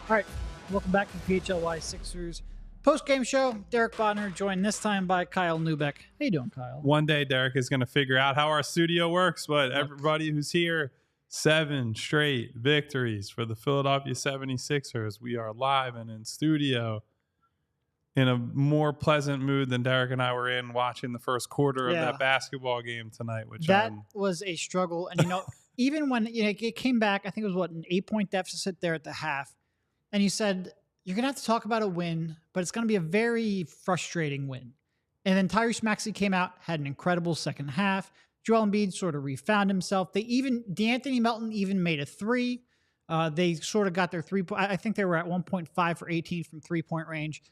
All right, welcome back to PHLY Sixers post-game show. Derek Bodner, joined this time by Kyle Neubeck. How you doing, Kyle? One day Derek is going to figure out how our studio works, but everybody who's here, 7 straight victories for the Philadelphia 76ers. We are live and in studio in a more pleasant mood than Derek and I were in watching the first quarter of that basketball game tonight. Which was a struggle. And, even when it came back, I think it was, an 8-point deficit there at the half. And you said, you're going to have to talk about a win, but it's going to be a very frustrating win. And then Tyrese Maxey came out, had an incredible second half. Joel Embiid sort of refound himself. D'Anthony Melton even made a 3. They sort of got their 3. I think they were at 1.5 for 18 from 3-point range.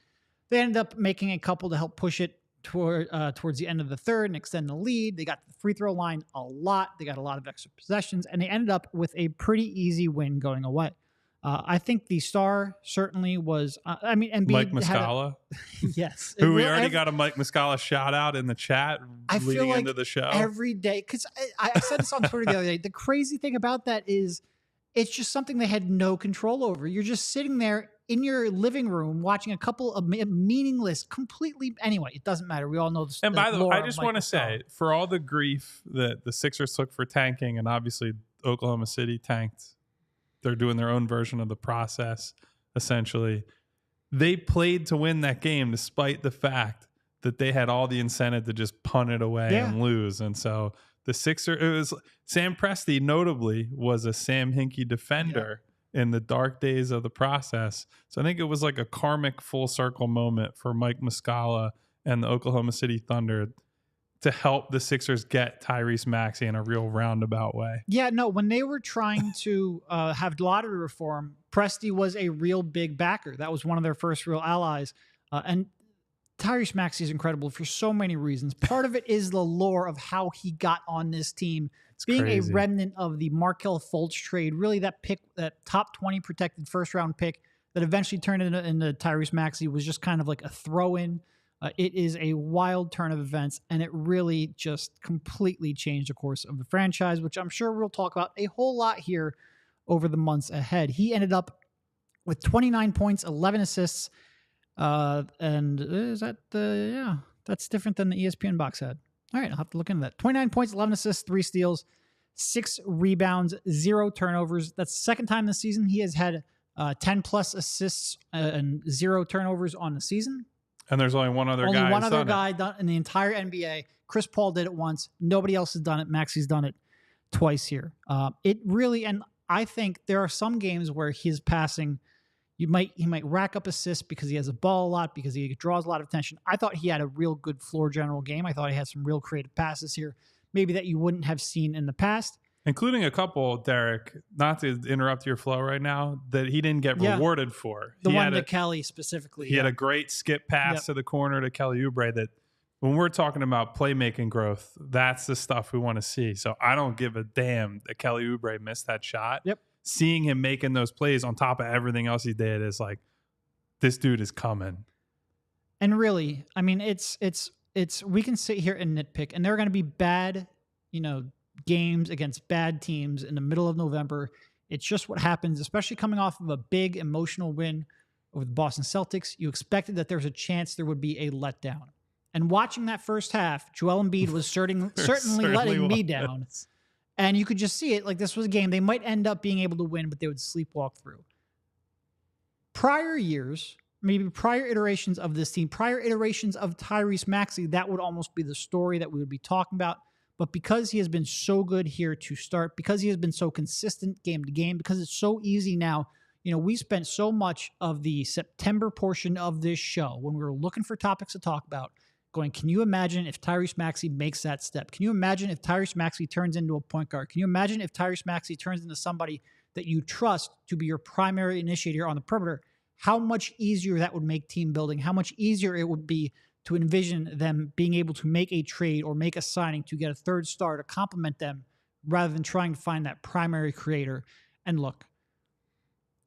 They ended up making a couple to help push it towards the end of the third and extend the lead. They got the free throw line a lot. They got a lot of extra possessions, and they ended up with a pretty easy win going away. I think the star certainly was, Embiid. Mike Muscala? Yes. Who we already got a Mike Muscala shout out in the chat leading like into the show. Every day, because I said this on Twitter the other day, the crazy thing about that is it's just something they had no control over. You're just sitting there in your living room watching a couple of meaningless, anyway, it doesn't matter. We all know this. And by the way, I just want to say, for all the grief that the Sixers took for tanking, and obviously Oklahoma City tanked, they're doing their own version of the process, essentially. They played to win that game despite the fact that they had all the incentive to just punt it away and lose. And so the Sam Presti notably was a Sam Hinkie defender in the dark days of the process. So I think it was like a karmic full circle moment for Mike Muscala and the Oklahoma City Thunder to help the Sixers get Tyrese Maxey in a real roundabout way. Yeah, no, when they were trying to have lottery reform, Presti was a real big backer. That was one of their first real allies. And Tyrese Maxey is incredible for so many reasons. Part of it is the lore of how he got on this team. It's being crazy. A remnant of the Markelle Fultz trade, really that pick, that top 20 protected first-round pick that eventually turned into Tyrese Maxey was just kind of like a throw-in. It is a wild turn of events, and it really just completely changed the course of the franchise, which I'm sure we'll talk about a whole lot here over the months ahead. He ended up with 29 points, 11 assists, and is that that's different than the ESPN box set. All right, I'll have to look into that. 29 points, 11 assists, 3 steals, 6 rebounds, 0 turnovers. That's the second time this season he has had 10-plus assists and 0 turnovers on the season. And there's only one other guy done in the entire NBA. Chris Paul did it once. Nobody else has done it. Maxey's done it twice here. It really, and I think there are some games where his passing, he might rack up assists because he has a ball a lot, because he draws a lot of attention. I thought he had a real good floor general game. I thought he had some real creative passes here, maybe that you wouldn't have seen in the past. Including a couple, Derek, not to interrupt your flow right now, that he didn't get rewarded for. The one to Kelly specifically. He had a great skip pass to the corner to Kelly Oubre that when we're talking about playmaking growth, that's the stuff we want to see. So I don't give a damn that Kelly Oubre missed that shot. Yep. Seeing him making those plays on top of everything else he did is like, this dude is coming. And really, I mean, it's we can sit here and nitpick, and there are going to be bad, games against bad teams in the middle of November. It's just what happens, especially coming off of a big emotional win over the Boston Celtics. You expected that there's a chance there would be a letdown. And watching that first half, Joel Embiid was certainly letting me down. And you could just see it. Like, this was a game they might end up being able to win, but they would sleepwalk through. Prior years, maybe prior iterations of this team, prior iterations of Tyrese Maxey, that would almost be the story that we would be talking about. But because he has been so good here to start, because he has been so consistent game to game, because it's so easy now, we spent so much of the September portion of this show when we were looking for topics to talk about, going, can you imagine if Tyrese Maxey makes that step? Can you imagine if Tyrese Maxey turns into a point guard? Can you imagine if Tyrese Maxey turns into somebody that you trust to be your primary initiator on the perimeter? How much easier that would make team building, how much easier it would be to envision them being able to make a trade or make a signing to get a third star to complement them rather than trying to find that primary creator. And look,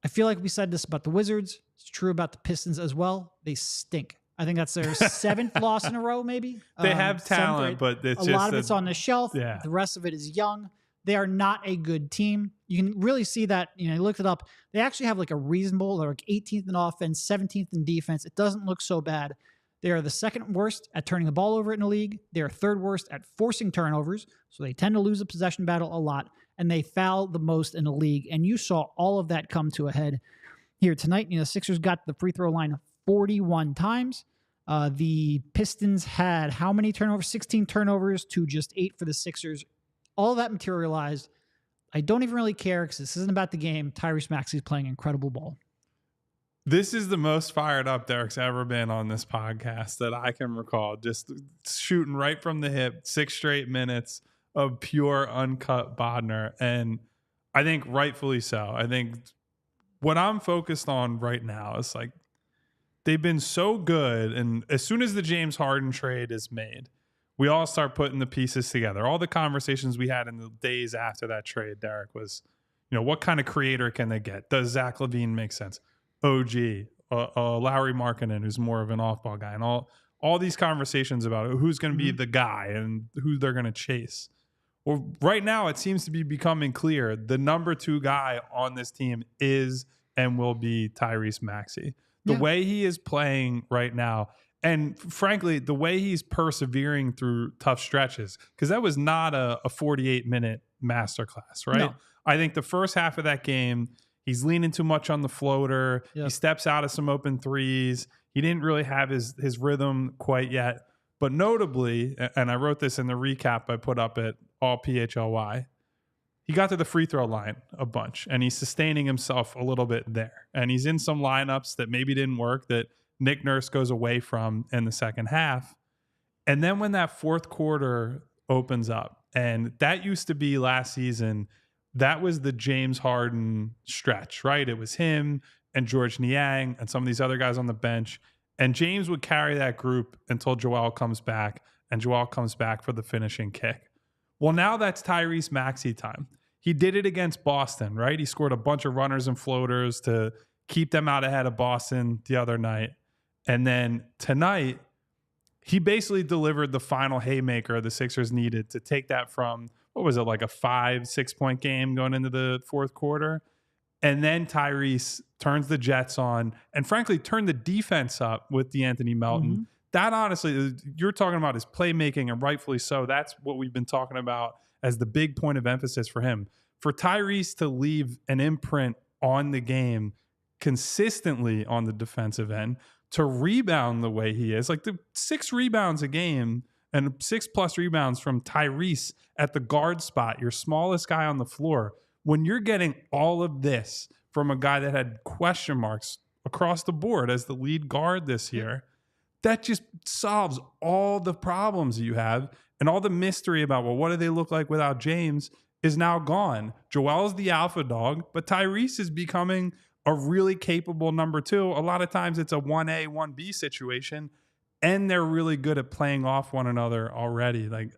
I feel like we said this about the Wizards. It's true about the Pistons as well. They stink. I think that's their 7th loss in a row, maybe. They have talent, but it's a lot of it's on the shelf. Yeah. The rest of it is young. They are not a good team. You can really see that. You know, I looked it up. They actually have like a reasonable, they're like 18th in offense, 17th in defense. It doesn't look so bad. They are the 2nd worst at turning the ball over in the league. They are 3rd worst at forcing turnovers. So they tend to lose a possession battle a lot. And they foul the most in the league. And you saw all of that come to a head here tonight. You know, the Sixers got to the free throw line 41 times. The Pistons had how many turnovers? 16 turnovers to just 8 for the Sixers. All that materialized. I don't even really care because this isn't about the game. Tyrese Maxey is playing incredible ball. This is the most fired up Derek's ever been on this podcast that I can recall. Just shooting right from the hip, 6 straight minutes of pure uncut Bodner. And I think rightfully so. I think what I'm focused on right now is like they've been so good. And as soon as the James Harden trade is made, we all start putting the pieces together. All the conversations we had in the days after that trade, Derek, was, you know, what kind of creator can they get? Does Zach LaVine make sense? OG, Lauri Markkanen, who's more of an off-ball guy, and all these conversations about who's going to be the guy and who they're going to chase. Well, right now it seems to be becoming clear the number 2 guy on this team is and will be Tyrese Maxey. The way he is playing right now, and frankly, the way he's persevering through tough stretches, because that was not a 48-minute masterclass, right? No. I think the first half of that game, he's leaning too much on the floater. Yep. He steps out of some open threes. He didn't really have his rhythm quite yet. But notably, and I wrote this in the recap I put up at all PHLY, he got to the free throw line a bunch, and he's sustaining himself a little bit there. And he's in some lineups that maybe didn't work that Nick Nurse goes away from in the second half. And then when that fourth quarter opens up, and that used to be last season, that was the James Harden stretch, right? It was him and George Niang and some of these other guys on the bench. And James would carry that group until Joel comes back, and Joel comes back for the finishing kick. Well, now that's Tyrese Maxey time. He did it against Boston, right? He scored a bunch of runners and floaters to keep them out ahead of Boston the other night. And then tonight, he basically delivered the final haymaker the Sixers needed to take that from, what was it, like a 5-6 point game going into the fourth quarter. And then Tyrese turns the Jets on and frankly turned the defense up with DeAnthony Melton. Mm-hmm. That honestly, you're talking about his playmaking, and rightfully so. That's what we've been talking about as the big point of emphasis for him. For Tyrese to leave an imprint on the game consistently on the defensive end, to rebound the way he is, like the 6 rebounds a game and 6+ rebounds from Tyrese at the guard spot, your smallest guy on the floor. When you're getting all of this from a guy that had question marks across the board as the lead guard this year, that just solves all the problems you have, and all the mystery about, well, what do they look like without James is now gone. Joel's the alpha dog, but Tyrese is becoming a really capable number 2. A lot of times it's a 1A, 1B situation, and they're really good at playing off one another already. Like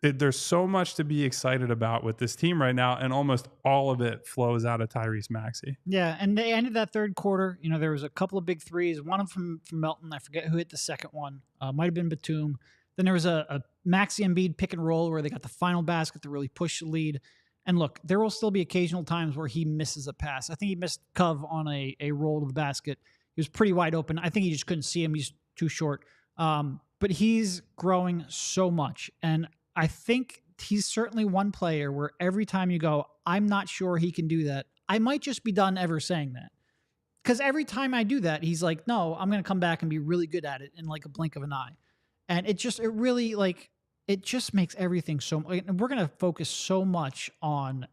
there's so much to be excited about with this team right now, and almost all of it flows out of Tyrese Maxey. Yeah, and they ended that third quarter. You know, there was a couple of big threes. One of them from Melton. I forget who hit the second one. Might have been Batum. Then there was a Maxey Embiid pick and roll where they got the final basket to really push the lead. And look, there will still be occasional times where he misses a pass. I think he missed Cov on a roll to the basket. He was pretty wide open. I think he just couldn't see him. He's too short. But he's growing so much. And I think he's certainly one player where every time you go, I'm not sure he can do that, I might just be done ever saying that. Because every time I do that, he's like, no, I'm going to come back and be really good at it in like a blink of an eye. And it just makes everything so, and we're going to focus so much on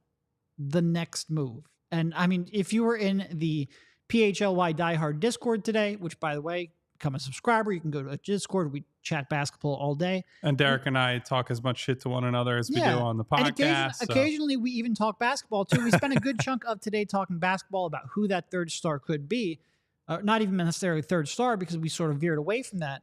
the next move. And I mean, if you were in the PHLY Diehard Discord today, which by the way, become a subscriber. You can go to a Discord. We chat basketball all day. And Derek and I talk as much shit to one another as we do on the podcast. And occasionally we even talk basketball too. We spent a good chunk of today talking basketball about who that third star could be. Not even necessarily third star, because we sort of veered away from that.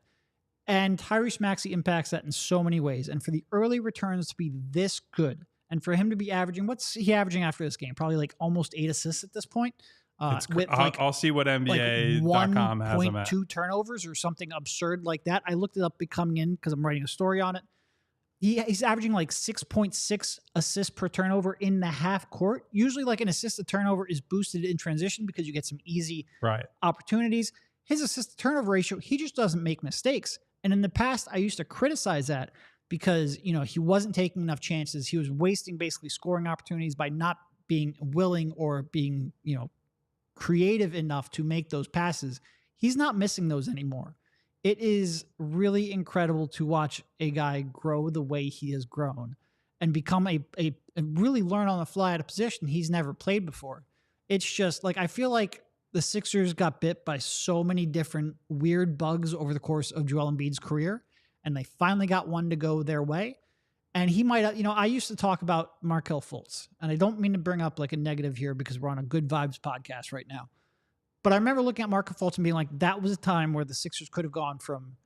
And Tyrese Maxey impacts that in so many ways. And for the early returns to be this good, and for him to be averaging, what's he averaging after this game? Probably like almost 8 assists at this point. I'll see what NBA.com has him at. 1.2 turnovers or something absurd like that. I looked it up coming in because I'm writing a story on it. He's averaging like 6.6 assists per turnover in the half court. Usually like an assist to turnover is boosted in transition because you get some easy opportunities. His assist to turnover ratio, he just doesn't make mistakes. And in the past, I used to criticize that because, he wasn't taking enough chances. He was wasting basically scoring opportunities by not being willing or being, creative enough to make those passes. He's not missing those anymore. It is really incredible to watch a guy grow the way he has grown and become a really learn on the fly at a position he's never played before. It's just like, I feel like the Sixers got bit by so many different weird bugs over the course of Joel Embiid's career, and they finally got one to go their way. And he might, I used to talk about Markelle Fultz, and I don't mean to bring up like a negative here because we're on a good vibes podcast right now. But I remember looking at Markelle Fultz and being like, that was a time where the Sixers could have gone from,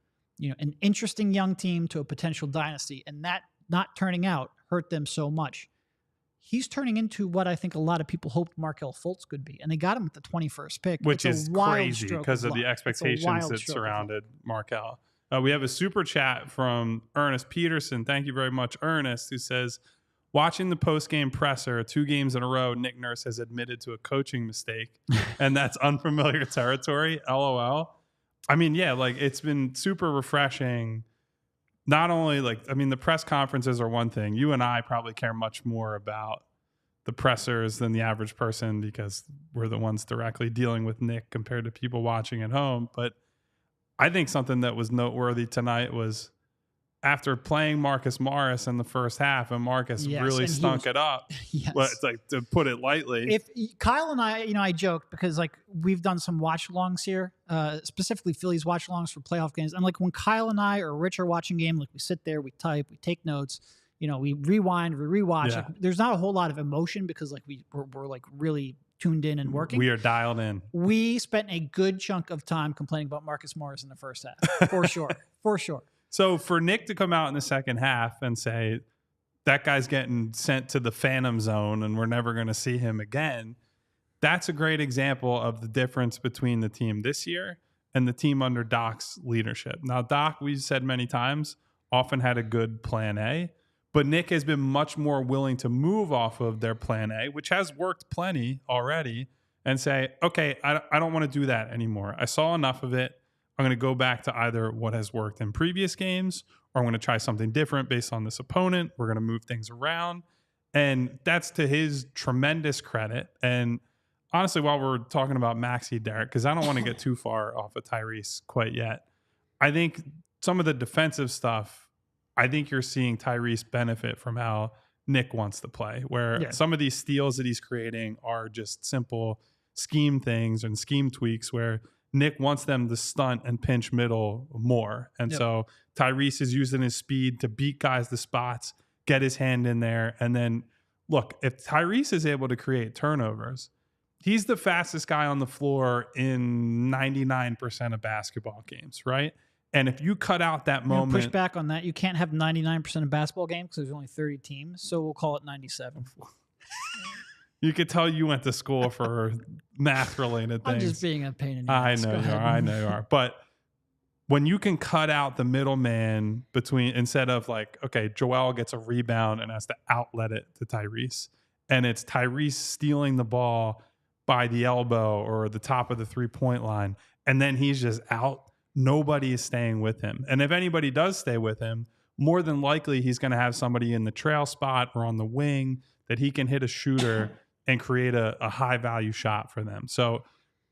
an interesting young team to a potential dynasty, and that not turning out hurt them so much. He's turning into what I think a lot of people hoped Markelle Fultz could be, and they got him at the 21st pick, which is crazy because of the expectations that surrounded Markelle. We have a super chat from Ernest Peterson. Thank you very much, Ernest, who says, watching the post-game presser 2 games in a row, Nick Nurse has admitted to a coaching mistake, and that's unfamiliar territory. LOL. I mean, yeah, like it's been super refreshing. Not only the press conferences are one thing. You and I probably care much more about the pressers than the average person because we're the ones directly dealing with Nick compared to people watching at home. But I think something that was noteworthy tonight was after playing Marcus Morris in the first half, and Marcus really stunk it up. Yes. But it's like, to put it lightly. If Kyle and I, I joked because we've done some watch-alongs here, specifically Phillies watch-alongs for playoff games. And when Kyle and I or Rich are watching game, we sit there, we type, we take notes, we rewind, we rewatch. Yeah. There's not a whole lot of emotion because we're really tuned in and working. We are dialed in. We spent a good chunk of time complaining about Marcus Morris in the first half, for sure, for sure. So for Nick to come out in the second half and say, that guy's getting sent to the phantom zone and we're never going to see him again, that's a great example of the difference between the team this year and the team under Doc's leadership. Now, Doc, we've said many times, often had a good plan A, but Nick has been much more willing to move off of their plan A, which has worked plenty already, and say, okay, I don't want to do that anymore. I saw enough of it. I'm going to go back to either what has worked in previous games, or I'm going to try something different based on this opponent. We're going to move things around. And that's to his tremendous credit. And honestly, while we're talking about Maxey, Derek, because I don't want to get too far off of Tyrese quite yet, I think some of the defensive stuff, I think you're seeing Tyrese benefit from how Nick wants to play, where some of these steals that he's creating are just simple scheme things and scheme tweaks where Nick wants them to stunt and pinch middle more. And so Tyrese is using his speed to beat guys to spots, get his hand in there. And then, look, if Tyrese is able to create turnovers, he's the fastest guy on the floor in 99% of basketball games, right? And if you cut out that moment... push back on that. You can't have 99% of basketball games because there's only 30 teams. So we'll call it 97. You could tell you went to school for math-related things. I'm just being a pain in the ass. I know you are. But when you can cut out the middleman between, instead of Joel gets a rebound and has to outlet it to Tyrese, and it's Tyrese stealing the ball by the elbow or the top of the three-point line, and then he's just out, nobody is staying with him. And if anybody does stay with him, more than likely he's going to have somebody in the trail spot or on the wing that he can hit a shooter and create a high-value shot for them. So,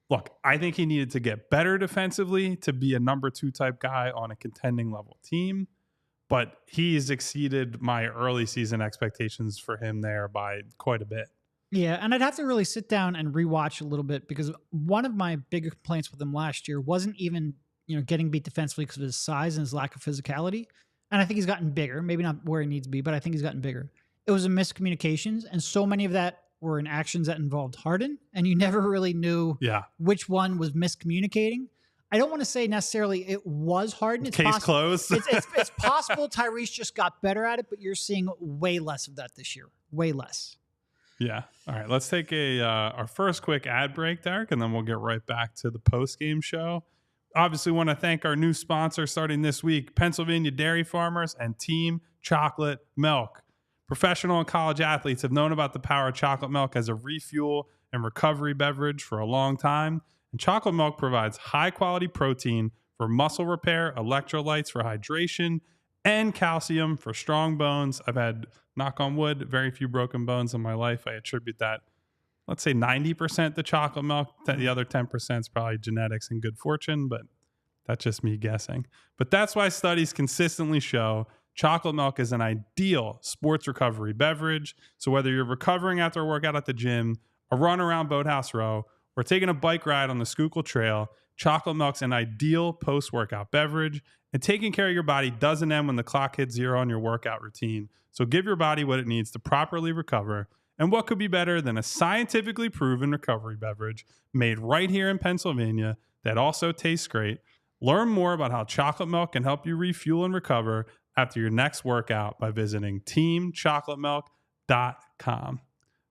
look, I think he needed to get better defensively to be a number 2 type guy on a contending level team, but he's exceeded my early season expectations for him there by quite a bit. Yeah, and I'd have to really sit down and rewatch a little bit because one of my bigger complaints with him last year wasn't even getting beat defensively because of his size and his lack of physicality. And I think he's gotten bigger, maybe not where he needs to be, but I think he's gotten bigger. It was a miscommunications, and so many of that were in actions that involved Harden, and you never really knew which one was miscommunicating. I don't want to say necessarily it was Harden. It's Case closed. It's possible Tyrese just got better at it, but you're seeing way less of that this year. Way less. Yeah. All right. Let's take our first quick ad break, Derek, and then we'll get right back to the post-game show. Obviously, want to thank our new sponsor starting this week, Pennsylvania Dairy Farmers and Team Chocolate Milk. Professional and college athletes have known about the power of chocolate milk as a refuel and recovery beverage for a long time. And chocolate milk provides high-quality protein for muscle repair, electrolytes for hydration, and calcium for strong bones. I've had, knock on wood, very few broken bones in my life. I attribute that, let's say 90% to chocolate milk. The other 10% is probably genetics and good fortune, but that's just me guessing. But that's why studies consistently show chocolate milk is an ideal sports recovery beverage. So whether you're recovering after a workout at the gym, a run around Boathouse Row, or taking a bike ride on the Schuylkill Trail, chocolate milk's an ideal post-workout beverage. And taking care of your body doesn't end when the clock hits zero on your workout routine. So give your body what it needs to properly recover. And what could be better than a scientifically proven recovery beverage made right here in Pennsylvania that also tastes great? Learn more about how chocolate milk can help you refuel and recover after your next workout by visiting teamchocolatemilk.com.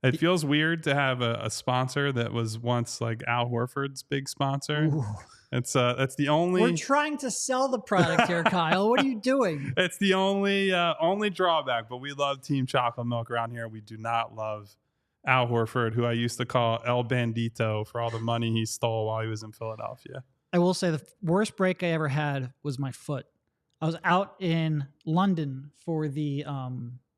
It feels weird to have a sponsor that was once like Al Horford's big sponsor. Ooh. That's the only. We're trying to sell the product here, Kyle. What are you doing? It's the only drawback. But we love Team Chocolate Milk around here. We do not love Al Horford, who I used to call El Bandito for all the money he stole while he was in Philadelphia. I will say the worst break I ever had was my foot. I was out in London for the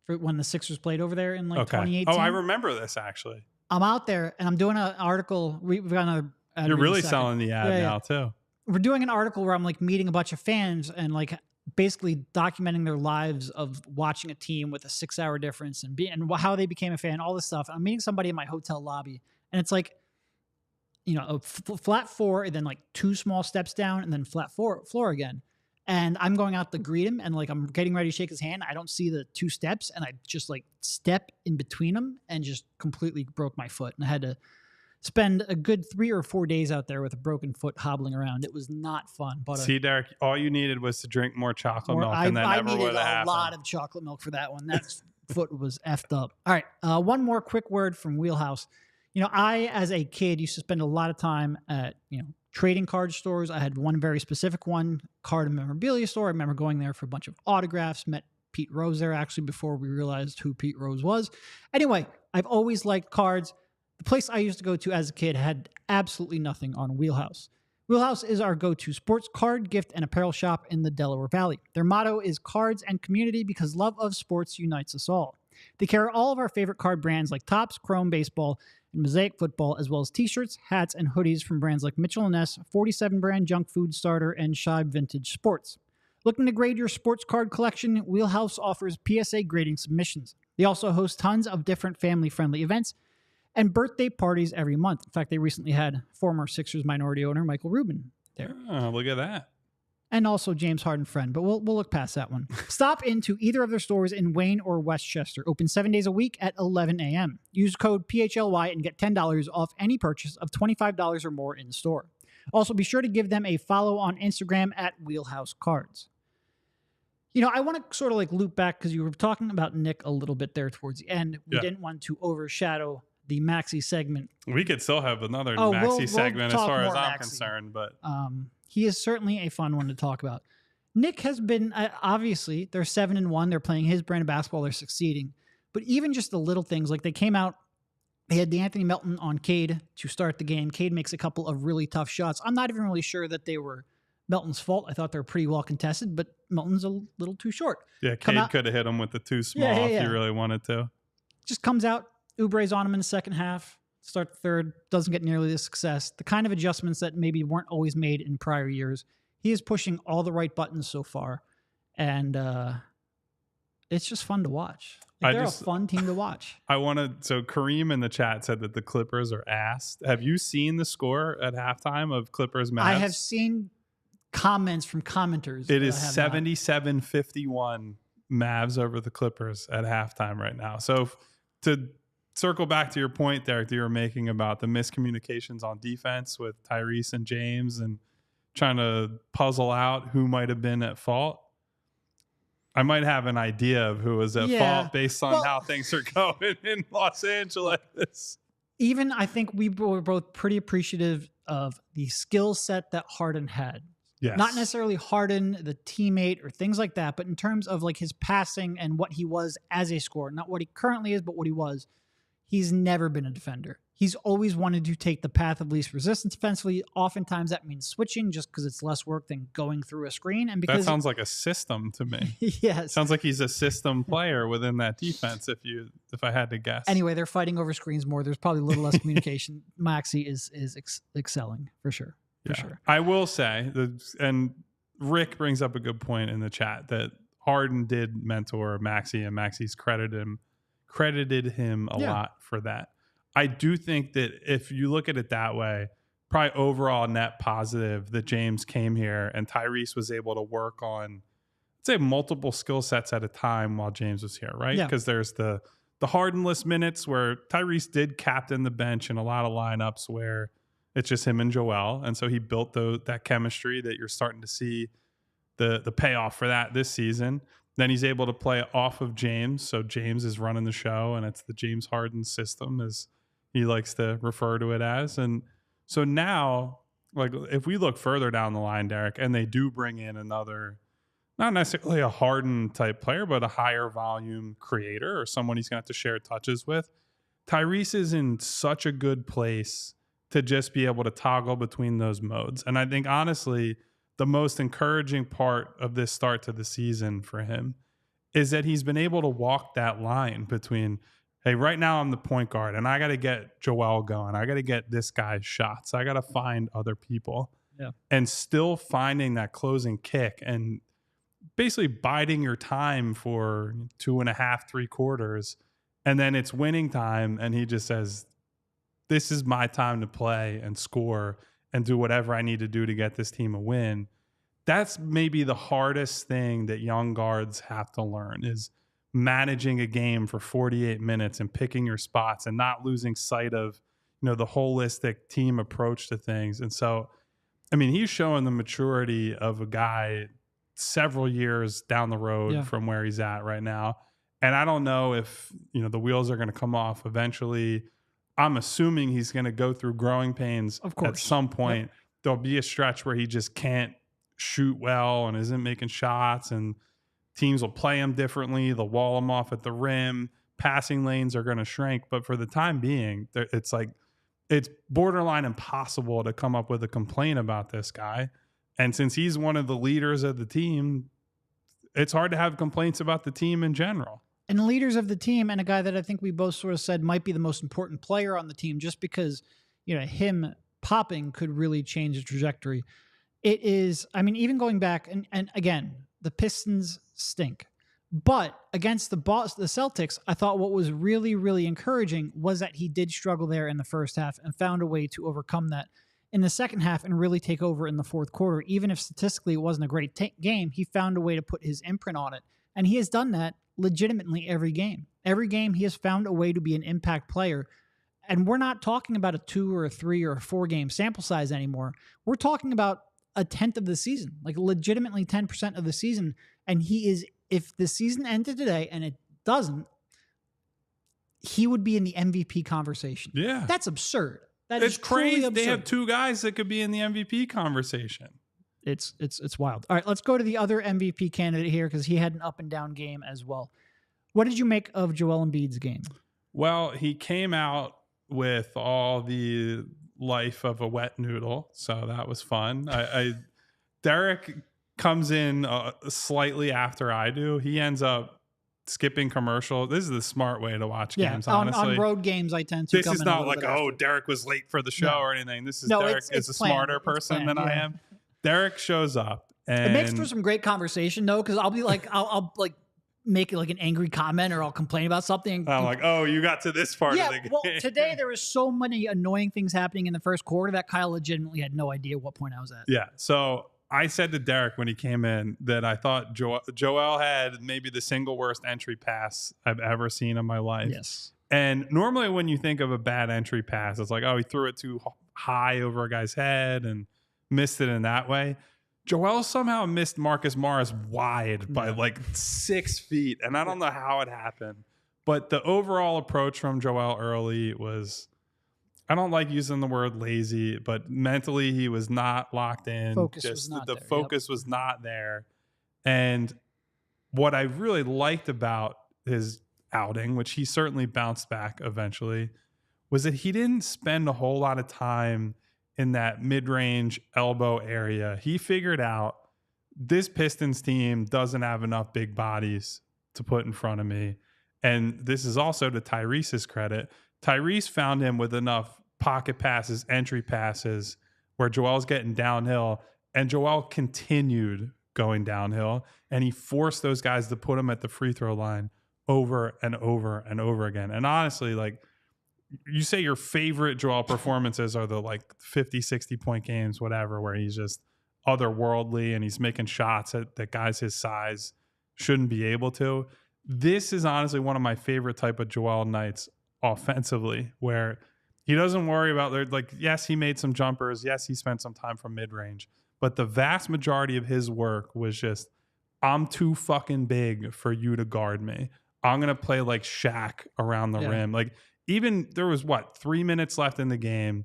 for when the Sixers played over there in 2018. Oh, I remember this actually. I'm out there and I'm doing an article. We've got another ad. You're really selling the ad now too. We're doing an article where I'm like meeting a bunch of fans and like basically documenting their lives of watching a team with a 6-hour difference and how they became a fan, all this stuff. And I'm meeting somebody in my hotel lobby and it's like, a flat floor and then like 2 small steps down and then flat floor again. And I'm going out to greet him and like I'm getting ready to shake his hand. I don't see the 2 steps and I just like step in between them and just completely broke my foot. And I had to spend a good 3 or 4 days out there with a broken foot hobbling around. It was not fun. But see, Derek, all you needed was to drink more chocolate milk and that never would have happened. I needed a lot of chocolate milk for that one. That foot was effed up. All right. One more quick word from Wheelhouse. I, as a kid, used to spend a lot of time at, trading card stores. I had one very specific one, card and memorabilia store. I remember going there for a bunch of autographs, met Pete Rose there actually before we realized who Pete Rose was. Anyway, I've always liked cards. The place I used to go to as a kid had absolutely nothing on Wheelhouse. Wheelhouse is our go-to sports card, gift, and apparel shop in the Delaware Valley. Their motto is cards and community because love of sports unites us all. They carry all of our favorite card brands like Topps, Chrome Baseball, and Mosaic Football, as well as t-shirts, hats, and hoodies from brands like Mitchell & Ness, 47 brand Junk Food Starter, and Shibe Vintage Sports. Looking to grade your sports card collection? Wheelhouse offers PSA grading submissions. They also host tons of different family-friendly events and birthday parties every month. In fact, they recently had former Sixers minority owner Michael Rubin there. Oh, look at that. And also James Harden friend, but we'll look past that one. Stop into either of their stores in Wayne or Westchester. Open 7 days a week at 11 a.m. Use code PHLY and get $10 off any purchase of $25 or more in store. Also, be sure to give them a follow on Instagram at Wheelhouse Cards. I want to sort of like loop back because you were talking about Nick a little bit there towards the end. We didn't want to overshadow the Maxey segment. We could still have another Maxey segment as far as I'm concerned, but he is certainly a fun one to talk about. Nick has been, obviously, they're 7-1. They're playing his brand of basketball. They're succeeding. But even just the little things, like they came out, they had DeAnthony Melton on Cade to start the game. Cade makes a couple of really tough shots. I'm not even really sure that they were Melton's fault. I thought they were pretty well contested, but Melton's a little too short. Yeah, Cade could have hit him with the too small if he really wanted to. Just comes out. Oubre's on him in the second half. Start the third, doesn't get nearly the success. The kind of adjustments that maybe weren't always made in prior years. He is pushing all the right buttons so far. And it's just fun to watch. They're a fun team to watch. So Kareem in the chat said that the Clippers are ass. Have you seen the score at halftime of Clippers Mavs? I have seen comments from commenters. It is 77-51 Mavs over the Clippers at halftime right now. So to circle back to your point, Derek, that you were making about the miscommunications on defense with Tyrese and James and trying to puzzle out who might have been at fault. I might have an idea of who was at fault based on how things are going in Los Angeles. Even I think we were both pretty appreciative of the skill set that Harden had. Yes. Not necessarily Harden, the teammate or things like that, but in terms of like his passing and what he was as a scorer, not what he currently is, but what he was. He's never been a defender. He's always wanted to take the path of least resistance defensively. Oftentimes that means switching just because it's less work than going through a screen. And because that sounds like a system to me. Yes. Sounds like he's a system player within that defense if I had to guess. Anyway, they're fighting over screens more. There's probably a little less communication. Maxey is excelling for sure. For sure. I will say, and Rick brings up a good point in the chat, that Harden did mentor Maxey, and Maxey's credited him a lot for that. I do think that if you look at it that way, probably overall net positive that James came here and Tyrese was able to work on, let's say, multiple skill sets at a time while James was here, right? Because there's the Hardenless minutes where Tyrese did captain the bench in a lot of lineups where it's just him and Joel. And so he built that chemistry that you're starting to see the payoff for that this season. Then he's able to play off of James. So James is running the show, and it's the James Harden system, as he likes to refer to it as. And so now, like, if we look further down the line, Derek, and they do bring in another, not necessarily a Harden type player, but a higher volume creator or someone he's going to have to share touches with, Tyrese is in such a good place to just be able to toggle between those modes. And I think, honestly, the most encouraging part of this start to the season for him is that he's been able to walk that line between, hey, right now I'm the point guard and I got to get Joel going. I got to get this guy's shots. I got to find other people. And still finding that closing kick and basically biding your time for 2.5, 3 quarters. And then it's winning time. And he just says, this is my time to play and score and do whatever I need to do to get this team a win. That's maybe the hardest thing that young guards have to learn, is managing a game for 48 minutes and picking your spots and not losing sight of, the holistic team approach to things. And so, I mean, he's showing the maturity of a guy several years down the road from where he's at right now. And I don't know if, the wheels are going to come off eventually. I'm assuming he's going to go through growing pains at some point. There'll be a stretch where he just can't shoot well and isn't making shots, and teams will play him differently. They'll wall him off at the rim. Passing lanes are going to shrink. But for the time being, it's borderline impossible to come up with a complaint about this guy. And since he's one of the leaders of the team, it's hard to have complaints about the team in general. And leaders of the team, and a guy that I think we both sort of said might be the most important player on the team, just because, him popping could really change the trajectory. It is, I mean, even going back, and again, the Pistons stink. But against the Celtics, I thought what was really, really encouraging was that he did struggle there in the first half and found a way to overcome that in the second half and really take over in the fourth quarter. Even if statistically it wasn't a great game, he found a way to put his imprint on it. And he has done that legitimately every game. Every game he has found a way to be an impact player. And we're not talking about a 2 or a 3 or a 4 game sample size anymore. We're talking about a 10th of the season, like legitimately 10% of the season. And he is, if the season ended today, and it doesn't, he would be in the MVP conversation. Yeah. That's absurd. It's crazy. They have 2 guys that could be in the MVP conversation. It's wild. All right, let's go to the other MVP candidate here, because he had an up and down game as well. What did you make of Joel Embiid's game? Well, he came out with all the life of a wet noodle, so that was fun. Derek comes in slightly after I do. He ends up skipping commercial. This is the smart way to watch games, honestly. On road games, I tend to This is not like, Derek was late for the show or anything. This is Derek is a smarter person than I am. Derek shows up, and it makes for some great conversation, though, because I'll be like, I'll like make like an angry comment, or I'll complain about something. I'm like, oh, you got to this part of the game. Well, today there was so many annoying things happening in the first quarter that Kyle legitimately had no idea what point I was at. Yeah, so I said to Derek when he came in that I thought Joel had maybe the single worst entry pass I've ever seen in my life. Yes. And normally when you think of a bad entry pass, it's like, oh, he threw it too high over a guy's head and missed it in that way. Joel somehow missed Marcus Morris wide by like 6 feet. And I don't know how it happened. But the overall approach from Joel early was, I don't like using the word lazy, but mentally he was not locked in. Focus was not the there. focus was not there. And what I really liked about his outing, which he certainly bounced back eventually, was that he didn't spend a whole lot of time in that mid-range elbow area. He figured out this Pistons team doesn't have enough big bodies to put in front of me. And this is also to Tyrese's credit. Tyrese found him with enough pocket passes, entry passes, where Joel's getting downhill, and Joel continued going downhill, and he forced those guys to put him at the free throw line over and over and over again. And honestly, like, you say your favorite Joel performances are the like 50, 60 point games, whatever, where he's just otherworldly and he's making shots that guys his size shouldn't be able to. This is honestly one of my favorite type of Joel nights offensively, where he doesn't worry about, like, yes, he made some jumpers. Yes, he spent some time from mid-range, but the vast majority of his work was just, I'm too fucking big for you to guard me. I'm going to play like Shaq around the rim. Like, even there was 3 minutes left in the game.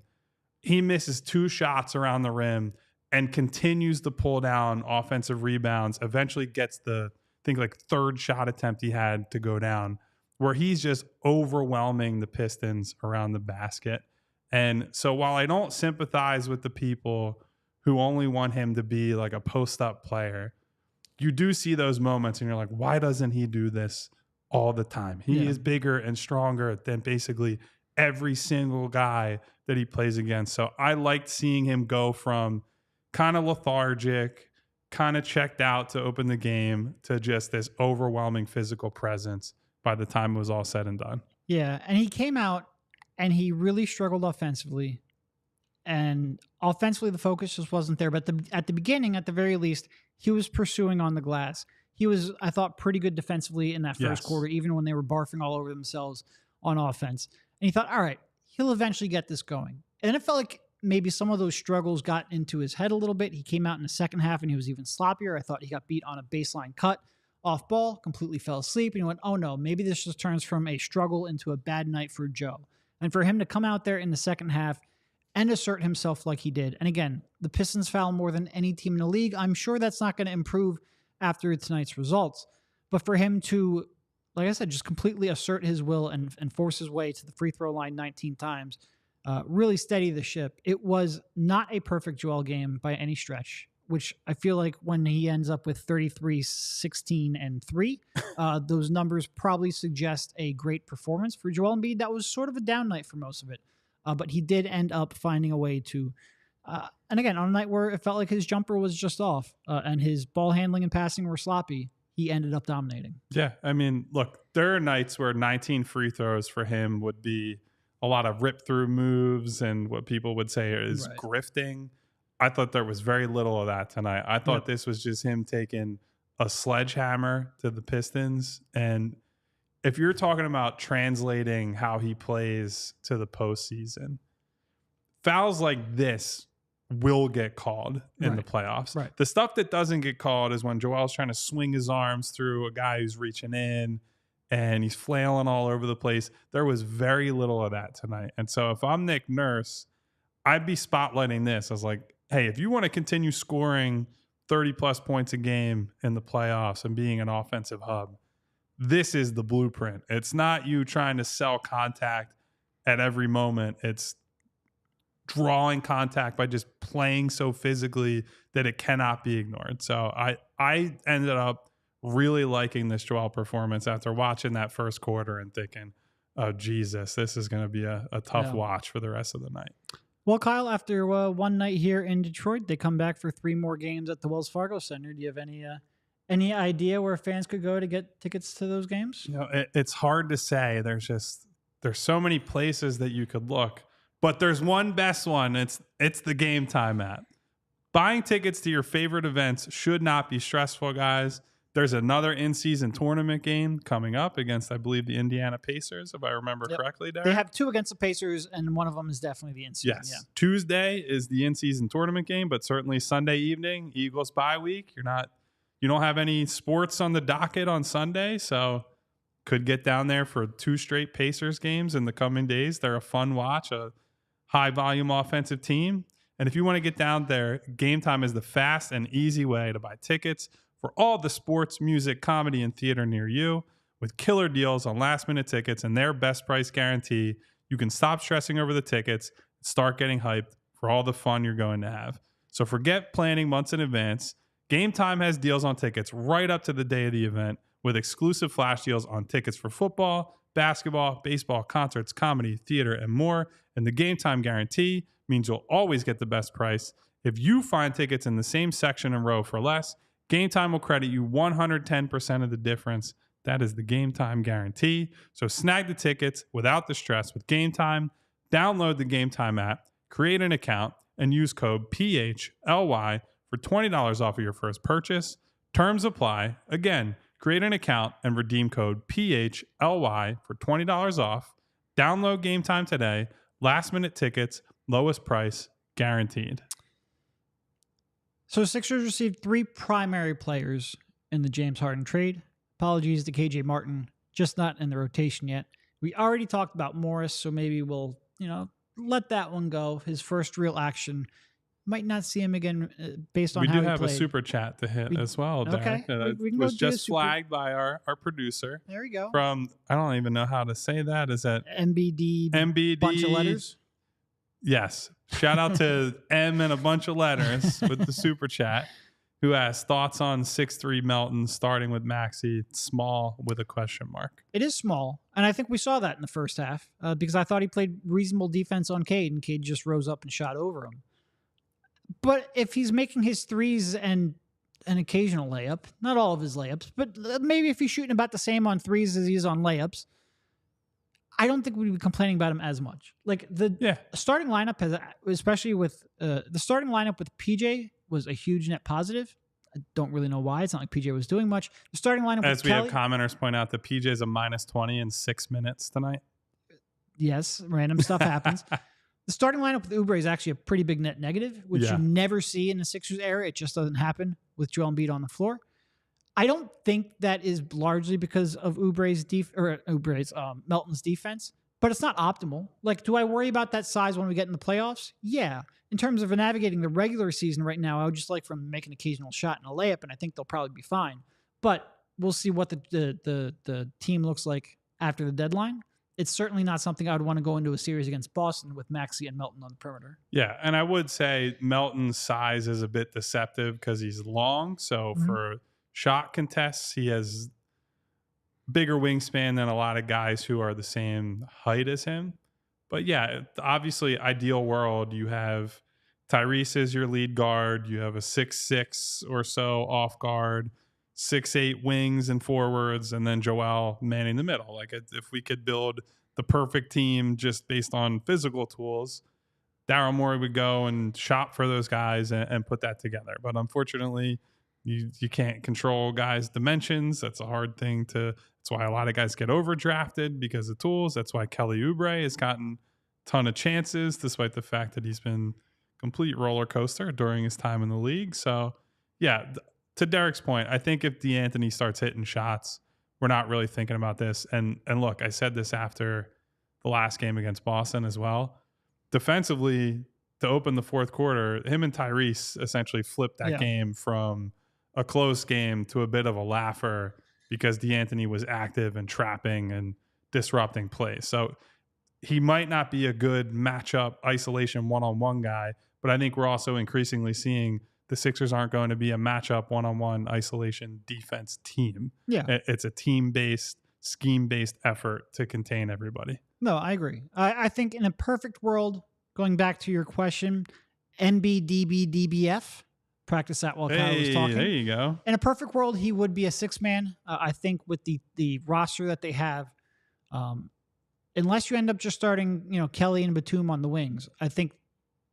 He misses 2 shots around the rim and continues to pull down offensive rebounds, eventually gets the, I think, like, 3rd shot attempt he had to go down, where he's just overwhelming the Pistons around the basket. And so while I don't sympathize with the people who only want him to be like a post-up player, you do see those moments and you're like, why doesn't he do this all the time? He is bigger and stronger than basically every single guy that he plays against. So I liked seeing him go from kind of lethargic, kind of checked out to open the game, to just this overwhelming physical presence by the time it was all said and done. Yeah, and he came out and he really struggled offensively. And offensively, the focus just wasn't there. But at the beginning, at the very least, he was pursuing on the glass. He was, I thought, pretty good defensively in that first quarter, even when they were barfing all over themselves on offense. And he thought, all right, he'll eventually get this going. And it felt like maybe some of those struggles got into his head a little bit. He came out in the second half and he was even sloppier. I thought he got beat on a baseline cut off ball, completely fell asleep. And he went, oh no, maybe this just turns from a struggle into a bad night for Joe. And for him to come out there in the second half and assert himself like he did. And again, the Pistons foul more than any team in the league. I'm sure that's not going to improve after tonight's results. But for him to, like I said, just completely assert his will and force his way to the free throw line 19 times, really steady the ship. It was not a perfect Joel game by any stretch, which I feel like when he ends up with 33, 16, and 3, those numbers probably suggest a great performance for Joel Embiid. That was sort of a down night for most of it. But he did end up finding a way to, and again, on a night where it felt like his jumper was just off and his ball handling and passing were sloppy, he ended up dominating. Yeah, I mean, look, there are nights where 19 free throws for him would be a lot of rip-through moves and what people would say is grifting. I thought there was very little of that tonight. I thought this was just him taking a sledgehammer to the Pistons. And if you're talking about translating how he plays to the postseason, fouls like this will get called in the playoffs. Right. The stuff that doesn't get called is when Joel's trying to swing his arms through a guy who's reaching in and he's flailing all over the place. There was very little of that tonight. And so if I'm Nick Nurse, I'd be spotlighting this as like, hey, if you want to continue scoring 30-plus points a game in the playoffs and being an offensive hub, this is the blueprint. It's not you trying to sell contact at every moment. It's drawing contact by just playing so physically that it cannot be ignored. So I ended up really liking this Joel performance after watching that first quarter and thinking, oh, Jesus, this is going to be a tough watch for the rest of the night. Well, Kyle, after one night here in Detroit, they come back for 3 more games at the Wells Fargo Center. Do you have any idea where fans could go to get tickets to those games? You know, it's hard to say. There's so many places that you could look, but there's one best one. It's the Game Time app. Buying tickets to your favorite events should not be stressful, guys. There's another in-season tournament game coming up against, I believe, the Indiana Pacers, if I remember correctly, Derek. They have 2 against the Pacers, and one of them is definitely the in-season. Yes. Yeah. Tuesday is the in-season tournament game, but certainly Sunday evening, Eagles bye week. You don't have any sports on the docket on Sunday, so could get down there for 2 straight Pacers games in the coming days. They're a fun watch, a high-volume offensive team. And if you want to get down there, Game Time is the fast and easy way to buy tickets for all the sports, music, comedy, and theater near you. With killer deals on last-minute tickets and their best price guarantee, you can stop stressing over the tickets and start getting hyped for all the fun you're going to have. So forget planning months in advance. Game Time has deals on tickets right up to the day of the event, with exclusive flash deals on tickets for football, basketball, baseball, concerts, comedy, theater, and more. And the Game Time guarantee means you'll always get the best price. If you find tickets in the same section and row for less, Game Time will credit you 110% of the difference. That is the Game Time guarantee. So snag the tickets without the stress with Game Time. Download the Game Time app, create an account, and use code PHLY for $20 off of your first purchase. Terms apply. Again, create an account and redeem code PHLY for $20 off. Download Game Time today. Last minute tickets, lowest price, guaranteed. So Sixers received 3 primary players in the James Harden trade. Apologies to KJ Martin, just not in the rotation yet. We already talked about Morris, so maybe we'll, let that one go. His first real action. Might not see him again based on how he played. We do have a super chat to hit as well, Derek. Okay. We can was go just flagged by our producer. There we go. From, I don't even know how to say that. Is that MBD bunch of letters? Yes. Shout out to M and a bunch of letters with the super chat, who asked thoughts on 6'3" Melton starting with Maxey, small with a question mark. It is small, and I think we saw that in the first half because I thought he played reasonable defense on Cade, and Cade just rose up and shot over him. But if he's making his threes and an occasional layup, not all of his layups, but maybe if he's shooting about the same on threes as he is on layups, I don't think we'd be complaining about him as much. Like the starting lineup has, especially with the starting lineup with PJ was a huge net positive. I don't really know why. It's not like PJ was doing much. The starting lineup as with we Kelly, have commenters point out, that PJ is a -20 in 6 minutes tonight. Yes, random stuff happens. The starting lineup with Oubre is actually a pretty big net negative, which you never see in the Sixers era. It just doesn't happen with Joel Embiid on the floor. I don't think that is largely because of Melton's defense, but it's not optimal. Like, do I worry about that size when we get in the playoffs? Yeah. In terms of navigating the regular season right now, I would just like for him to make an occasional shot and a layup, and I think they'll probably be fine. But we'll see what the team looks like after the deadline. It's certainly not something I would want to go into a series against Boston with Maxey and Melton on the perimeter. Yeah, and I would say Melton's size is a bit deceptive because he's long. So for shot contests, he has bigger wingspan than a lot of guys who are the same height as him. But yeah, obviously, ideal world, you have Tyrese as your lead guard. You have a 6'6" or so off guard, 6'8" wings and forwards, and then Joel manning the middle. Like, if we could build the perfect team just based on physical tools, Daryl Morey would go and shop for those guys and put that together. But unfortunately, you can't control guys' dimensions. That's a hard thing to. That's why a lot of guys get overdrafted because of tools. That's why Kelly Oubre has gotten a ton of chances, despite the fact that he's been complete roller coaster during his time in the league. So, yeah, to Derek's point, I think if D'Anthony starts hitting shots, we're not really thinking about this. And look, I said this after the last game against Boston as well. Defensively, to open the fourth quarter, him and Tyrese essentially flipped that game from a close game to a bit of a laugher because D'Anthony was active and trapping and disrupting plays. So he might not be a good matchup isolation one-on-one guy, but I think we're also increasingly seeing the Sixers aren't going to be a matchup one-on-one isolation defense team. Yeah. It's a team-based, scheme-based effort to contain everybody. No, I agree. I think in a perfect world, going back to your question, NBDBDBF, practice that while Kyle was talking. There you go. In a perfect world, he would be a 6-man. I think with the roster that they have, unless you end up just starting, Kelly and Batum on the wings, I think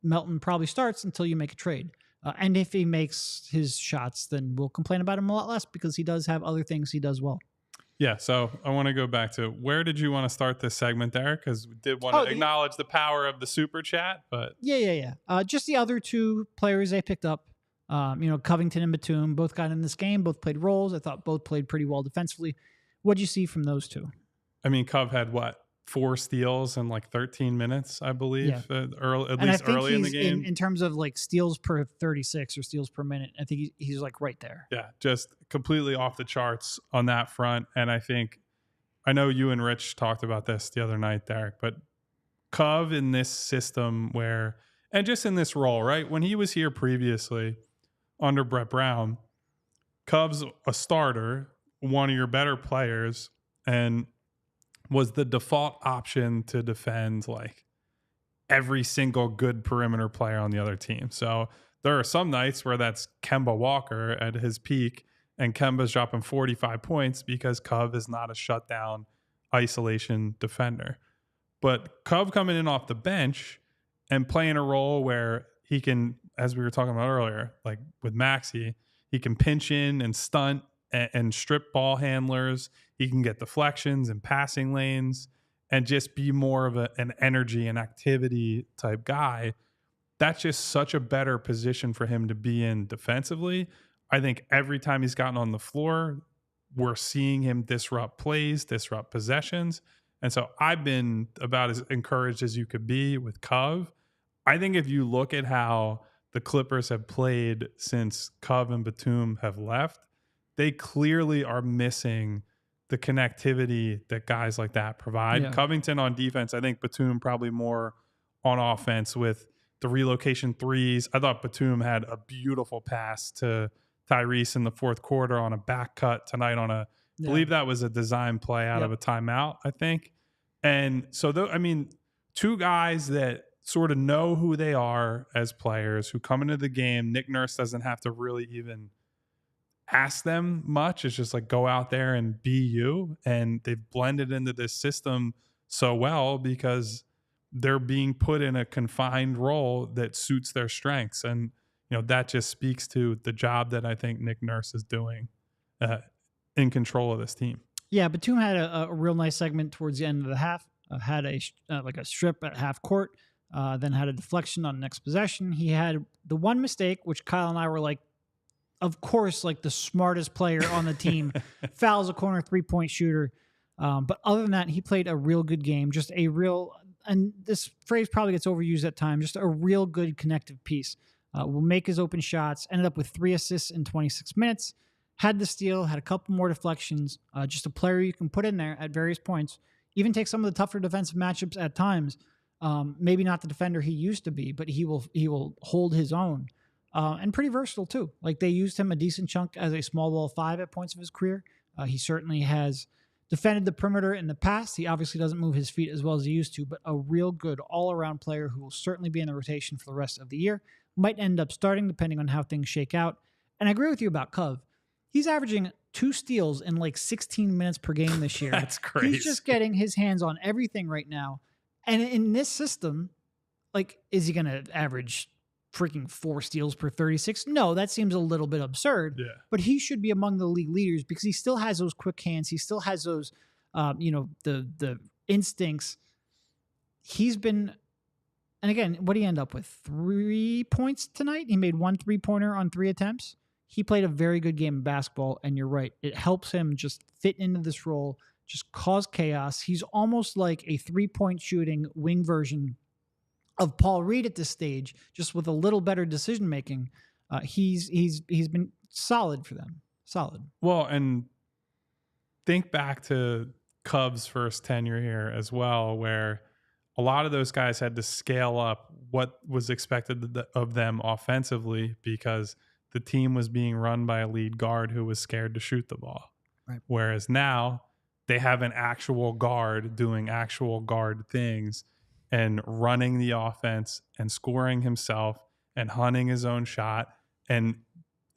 Melton probably starts until you make a trade. And if he makes his shots, then we'll complain about him a lot less because he does have other things he does well. Yeah, so I want to go back to where did you want to start this segment, Derek? Because we did want to acknowledge the power of the super chat, but yeah. Just the other two players they picked up, Covington and Batum, both got in this game, both played roles. I thought both played pretty well defensively. What'd you see from those two? I mean, Cov had 4 steals in like 13 minutes, I believe, early in the game. In terms of like steals per 36 or steals per minute, I think he's like right there. Yeah, just completely off the charts on that front. And I know you and Rich talked about this the other night, Derek, but Cov in this system and just in this role, right? When he was here previously under Brett Brown, Cov's a starter, one of your better players, and was the default option to defend like every single good perimeter player on the other team. So there are some nights where that's Kemba Walker at his peak and Kemba's dropping 45 points because Cov is not a shutdown isolation defender. But Cov coming in off the bench and playing a role where he can, as we were talking about earlier, like with Maxey, he can pinch in and stunt and strip ball handlers. He can get deflections and passing lanes and just be more of an energy and activity type guy. That's just such a better position for him to be in defensively. I think every time he's gotten on the floor, we're seeing him disrupt plays, disrupt possessions. And so I've been about as encouraged as you could be with Cov. I think if you look at how the Clippers have played since Cov and Batum have left, they clearly are missing the connectivity that guys like that provide. Yeah. Covington on defense, I think Batum probably more on offense with the relocation threes. I thought Batum had a beautiful pass to Tyrese in the fourth quarter on a back cut tonight I believe that was a design play out of a timeout, I think. And so, two guys that sort of know who they are as players who come into the game. Nick Nurse doesn't have to really even ask them much. It's just like go out there and be you. And they've blended into this system so well because they're being put in a confined role that suits their strengths. And, that just speaks to the job that I think Nick Nurse is doing in control of this team. Yeah, Batum had a real nice segment towards the end of the half. Had a strip at half court, then had a deflection on the next possession. He had the one mistake, which Kyle and I were like, of course, like the smartest player on the team, fouls a corner 3-point shooter. But other than that, he played a real good game. Just a real, and this phrase probably gets overused at times, just a real good connective piece. Will make his open shots, ended up with 3 assists in 26 minutes, had the steal, had a couple more deflections. Just a player you can put in there at various points, even take some of the tougher defensive matchups at times. Maybe not the defender he used to be, but he will hold his own. And pretty versatile too. Like they used him a decent chunk as a small ball 5 at points of his career. He certainly has defended the perimeter in the past. He obviously doesn't move his feet as well as he used to, but a real good all-around player who will certainly be in the rotation for the rest of the year. Might end up starting depending on how things shake out. And I agree with you about Cov. He's averaging 2 steals in like 16 minutes per game this year. That's crazy. He's just getting his hands on everything right now. And in this system, like, is he going to average freaking 4 steals per 36? No, that seems a little bit absurd. Yeah. But he should be among the league leaders because he still has those quick hands. He still has those, the instincts. He's been, and again, what did he end up with? 3 points tonight? He made 1 3-pointer on 3 attempts. He played a very good game of basketball, and you're right. It helps him just fit into this role, just cause chaos. He's almost like a 3-point shooting wing version of Paul Reed at this stage, just with a little better decision making. He's been solid for them. Solid. Well, and think back to Cubs' first tenure here as well, where a lot of those guys had to scale up what was expected of them offensively because the team was being run by a lead guard who was scared to shoot the ball. Right. Whereas now they have an actual guard doing actual guard things and running the offense and scoring himself and hunting his own shot and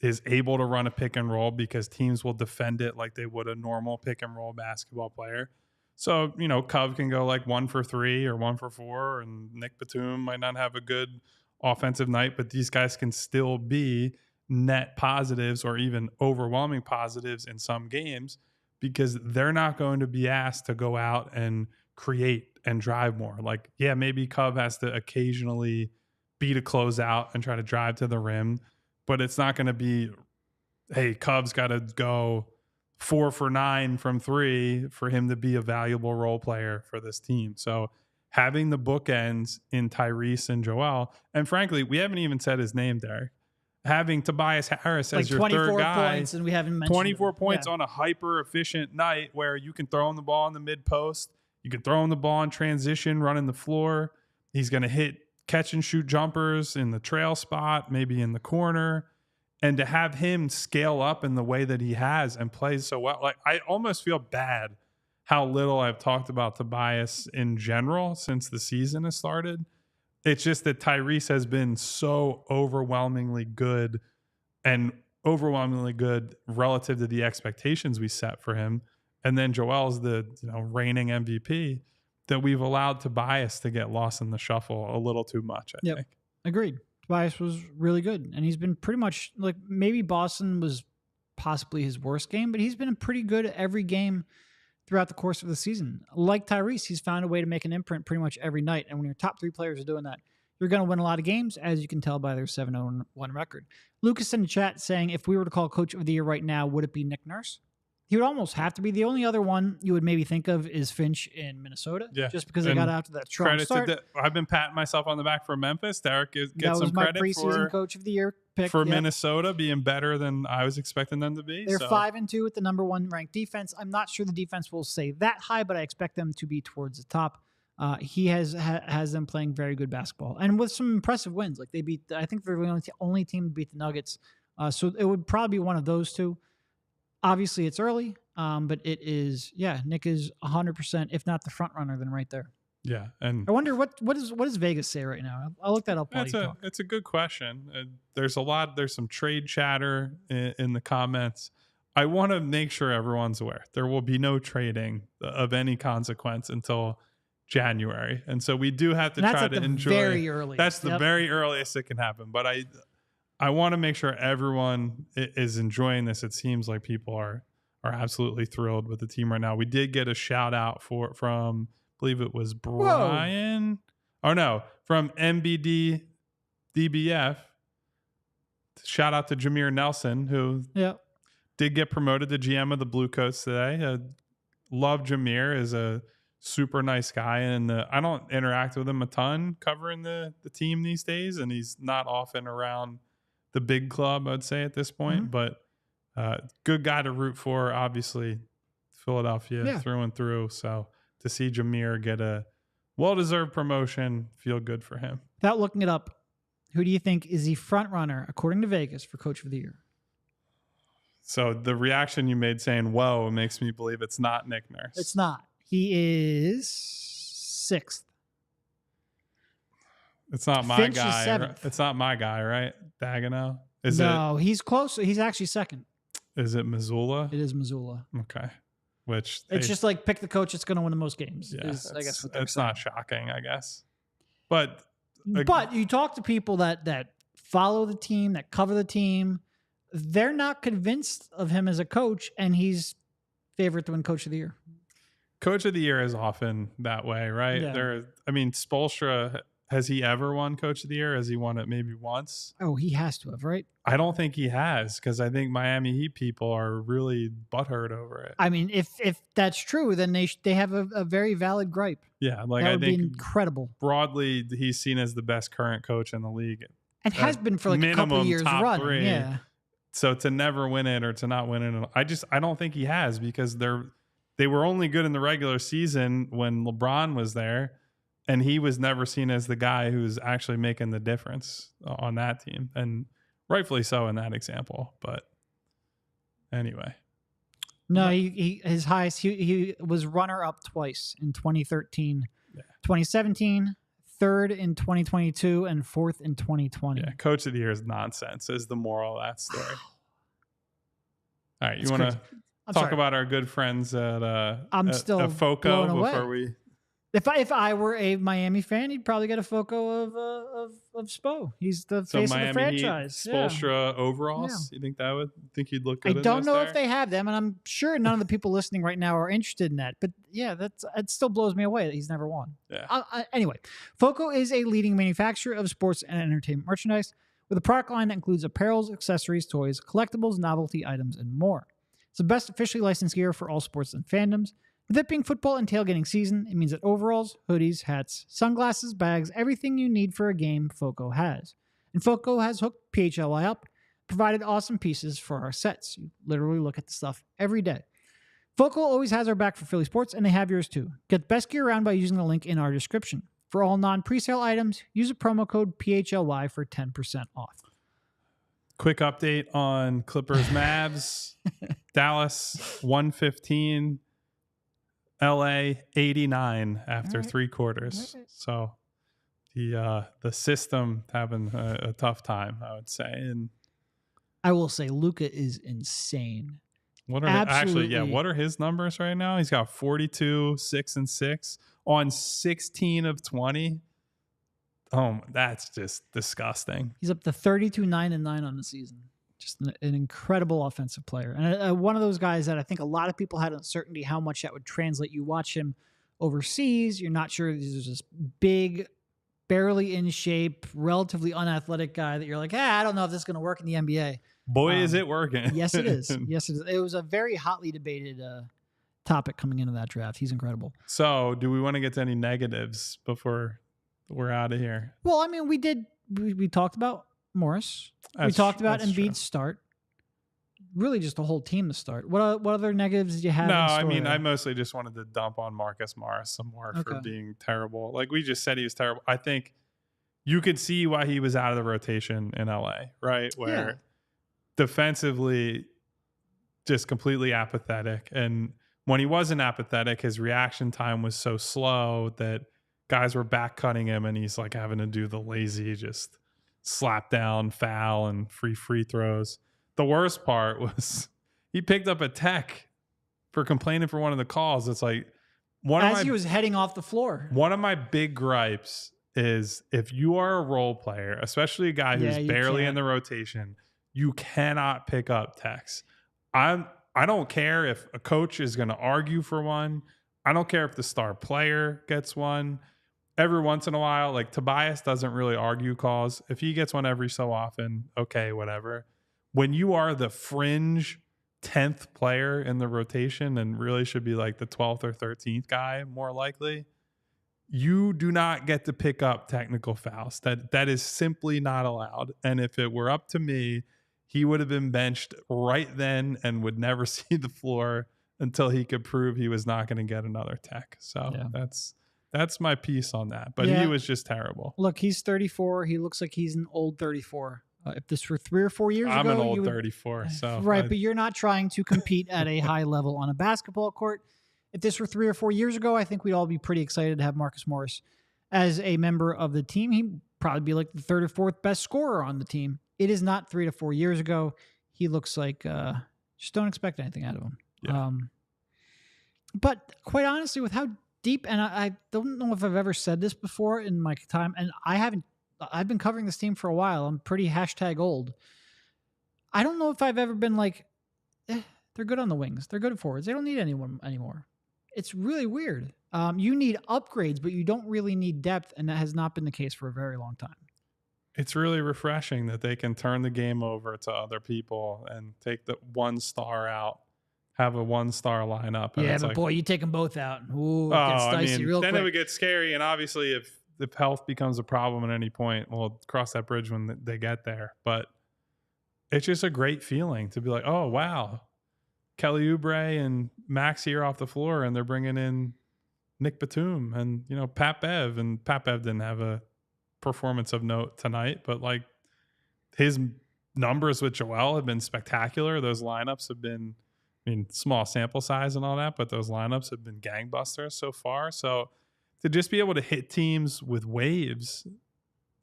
is able to run a pick and roll because teams will defend it like they would a normal pick and roll basketball player. So, Cov can go like 1 for 3 or 1 for 4, and Nick Batum might not have a good offensive night, but these guys can still be net positives or even overwhelming positives in some games because they're not going to be asked to go out and create and drive more. Like, yeah, maybe Cove has to occasionally beat a closeout and try to drive to the rim, but it's not going to be, hey, Cubs got to go 4 for 9 from 3 for him to be a valuable role player for this team. So having the bookends in Tyrese and Joel, and frankly, we haven't even said his name, Derek. Having Tobias Harris as your third guy, points, and we haven't mentioned 24 points on a hyper efficient night where you can throw him the ball in the mid post, you can throw him the ball in transition, running the floor. He's going to hit catch and shoot jumpers in the trail spot, maybe in the corner. And to have him scale up in the way that he has and plays so well, like I almost feel bad how little I've talked about Tobias in general since the season has started. It's just that Tyrese has been so overwhelmingly good and overwhelmingly good relative to the expectations we set for him. And then Joel's the reigning MVP that we've allowed Tobias to get lost in the shuffle a little too much, I think. Agreed. Tobias was really good. And he's been pretty much like maybe Boston was possibly his worst game, but he's been pretty good every game throughout the course of the season. Like Tyrese, he's found a way to make an imprint pretty much every night. And when your top 3 players are doing that, you're going to win a lot of games, as you can tell by their 7-1 record. Lucas in the chat saying, if we were to call Coach of the Year right now, would it be Nick Nurse? He would almost have to be. The only other one you would maybe think of is Finch in Minnesota, just because they got out to that strong start. I've been patting myself on the back for Memphis. Derek gets some credit that was my preseason Coach of the Year pick. For Minnesota being better than I was expecting them to be. They're 5-2 with the number 1 ranked defense. I'm not sure the defense will stay that high, but I expect them to be towards the top. He has them playing very good basketball and with some impressive wins. Like I think they're the only team to beat the Nuggets. So it would probably be one of those two. Obviously, it's early, but it is. Yeah, Nick is 100%, if not the front runner, then right there. Yeah, and I wonder what does Vegas say right now? I'll look that up. It's a good question. There's some trade chatter in the comments. I want to make sure everyone's aware there will be no trading of any consequence until January, and so we do have to try to enjoy. Very early. That's the very earliest it can happen, but I want to make sure everyone is enjoying this. It seems like people are absolutely thrilled with the team right now. We did get a shout out from, I believe it was Brian. Whoa. Oh no, from MBD DBF. Shout out to Jameer Nelson, who did get promoted to GM of the Blue Coats today. Love Jameer, is a super nice guy, and I don't interact with him a ton covering the team these days, and he's not often around the big club, I'd say, at this point, but good guy to root for, obviously, Philadelphia through and through. So to see Jameer get a well-deserved promotion, feel good for him. Without looking it up, who do you think is the front runner, according to Vegas, for Coach of the Year? So the reaction you made saying, whoa, makes me believe it's not Nick Nurse. It's not. He is 6th. It's not my Finch guy. is 7th. It's not my guy, right? Dagenau? No, he's close. He's actually 2nd. Is it Missoula? It is Missoula. Okay. Which it's just like pick the coach that's going to win the most games. Yeah, I guess what it's not shocking, I guess. But you talk to people that follow the team, that cover the team, they're not convinced of him as a coach, and he's favorite to win Coach of the Year. Coach of the Year is often that way, right? Yeah. Spoelstra, has he ever won Coach of the Year? Has he won it maybe once? Oh, he has to have, right? I don't think he has, because I think Miami Heat people are really butthurt over it. I mean, if that's true, then they have a very valid gripe. Yeah, that would be incredible. Broadly, he's seen as the best current coach in the league. And has been for like a couple of years running. 3. Yeah. So to never win it or to not win it, I don't think he has, because they were only good in the regular season when LeBron was there. And he was never seen as the guy who's actually making the difference on that team. And rightfully so in that example. But anyway. No, his highest, he was runner-up twice in 2013, 2017, 3rd in 2022, and 4th in 2020. Yeah, Coach of the Year is nonsense, is the moral of that story. All right, you want to talk about our good friends at I'm still FOCO before we... If I were a Miami fan, he'd probably get a FOCO of Spo. He's the face of the franchise. Heat, Spoelstra overalls. You think you'd look good? I don't know if they have them, and I'm sure none of the people listening right now are interested in that. But yeah, it still blows me away that he's never won. Yeah. Anyway, FOCO is a leading manufacturer of sports and entertainment merchandise with a product line that includes apparels, accessories, toys, collectibles, novelty items, and more. It's the best officially licensed gear for all sports and fandoms. With it being football and tailgating season, it means that overalls, hoodies, hats, sunglasses, bags, everything you need for a game, FOCO has. And FOCO has hooked PHLY up, provided awesome pieces for our sets. You literally look at the stuff every day. FOCO always has our back for Philly sports, and they have yours too. Get the best gear around by using the link in our description. For all non-presale items, use a promo code PHLY for 10% off. Quick update on Clippers Mavs. Dallas 115. LA 89 after 3 quarters. So the system having a tough time, I would say. And I will say Luka is insane. What are his numbers right now? He's got 42, 6 and 6 on 16 of 20. Oh, that's just disgusting. He's up to 32, 9 and 9 on the season. Just an incredible offensive player. And one of those guys that I think a lot of people had uncertainty how much that would translate. You watch him overseas, you're not sure. He's this big, barely in shape, relatively unathletic guy that you're like, I don't know if this is going to work in the NBA. Boy, is it working. Yes, it is. Yes, it is. It was a very hotly debated topic coming into that draft. He's incredible. So do we want to get to any negatives before we're out of here? Well, I mean, we talked about Morris. We talked about Embiid's start. Really just the whole team to start. What other negatives did you have? No, I mean, I mostly just wanted to dump on Marcus Morris some more for being terrible. Like we just said, he was terrible. I think you could see why he was out of the rotation in LA, right? Where defensively just completely apathetic. And when he wasn't apathetic, his reaction time was so slow that guys were back cutting him and he's like having to do the lazy just slap down, foul, and free throws. The worst part was he picked up a tech for complaining for one of the calls. It's like he was heading off the floor. One of my big gripes is if you are a role player, especially a guy who's barely in the rotation, you cannot pick up techs. I don't care if a coach is going to argue for one. I don't care if the star player gets one. Every once in a while, like Tobias doesn't really argue calls. If he gets one every so often, okay, whatever. When you are the fringe 10th player in the rotation and really should be like the 12th or 13th guy, more likely, you do not get to pick up technical fouls. That is simply not allowed. And if it were up to me, he would have been benched right then and would never see the floor until he could prove he was not going to get another tech. So that's my piece on that. But he was just terrible. Look, he's 34. He looks like he's an old 34. If this were 3 or 4 years ago, I'm an old 34. So right, but you're not trying to compete at a high level on a basketball court. If this were 3 or 4 years ago, I think we'd all be pretty excited to have Marcus Morris as a member of the team. He'd probably be like the 3rd or 4th best scorer on the team. It is not 3 to 4 years ago. He looks like just don't expect anything out of him. Yeah. But quite honestly, with how deep, and I don't know if I've ever said this before in my time, and I've been covering this team for a while. I'm pretty #old. I don't know if I've ever been like, they're good on the wings. They're good at forwards. They don't need anyone anymore. It's really weird. You need upgrades, but you don't really need depth, and that has not been the case for a very long time. It's really refreshing that they can turn the game over to other people and take the 1 star out, have a 1-star lineup. And but boy, you take them both out. Ooh, it gets dicey real quick. Then it would get scary. And obviously, if health becomes a problem at any point, we'll cross that bridge when they get there. But it's just a great feeling to be like, oh, wow, Kelly Oubre and Maxey are off the floor, and they're bringing in Nick Batum and, Pat Bev. And Pat Bev didn't have a performance of note tonight, but like his numbers with Joel have been spectacular. Those lineups have been, small sample size and all that, but those lineups have been gangbusters so far. So to just be able to hit teams with waves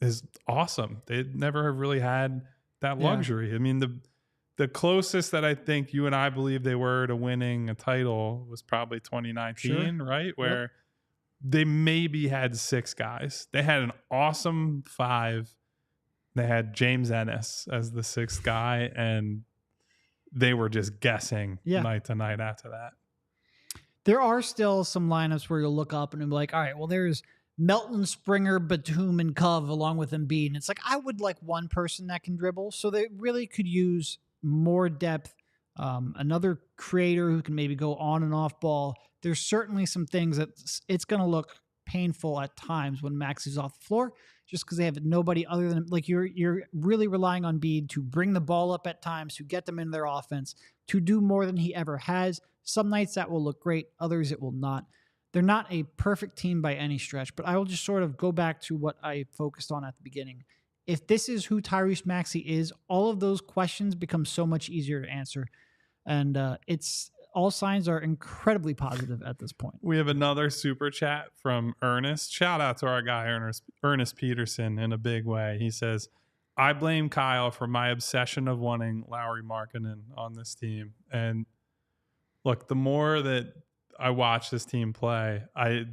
is awesome. They never have really had that luxury. Yeah. The closest that I think you and I believe they were to winning a title was probably 2019, right? Where they maybe had 6 guys. They had an awesome 5. They had James Ennis as the 6th guy, and they were just guessing night to night after that. There are still some lineups where you'll look up and be like, all right, well, there's Melton, Springer, Batum, and Cove along with Embiid. And it's like, I would like one person that can dribble. So they really could use more depth. Another creator who can maybe go on and off ball. There's certainly some things that it's going to look painful at times when Max is off the floor, just because they have nobody other than, like, you're really relying on Embiid to bring the ball up at times, to get them into their offense, to do more than he ever has. Some nights that will look great, others it will not. They're not a perfect team by any stretch, but I will just sort of go back to what I focused on at the beginning. If this is who Tyrese Maxey is, all of those questions become so much easier to answer. And all signs are incredibly positive at this point. We have another super chat from Ernest. Shout out to our guy, Ernest Peterson, in a big way. He says, I blame Kyle for my obsession of wanting Lauri Markkanen on this team. And look, the more that I watch this team play,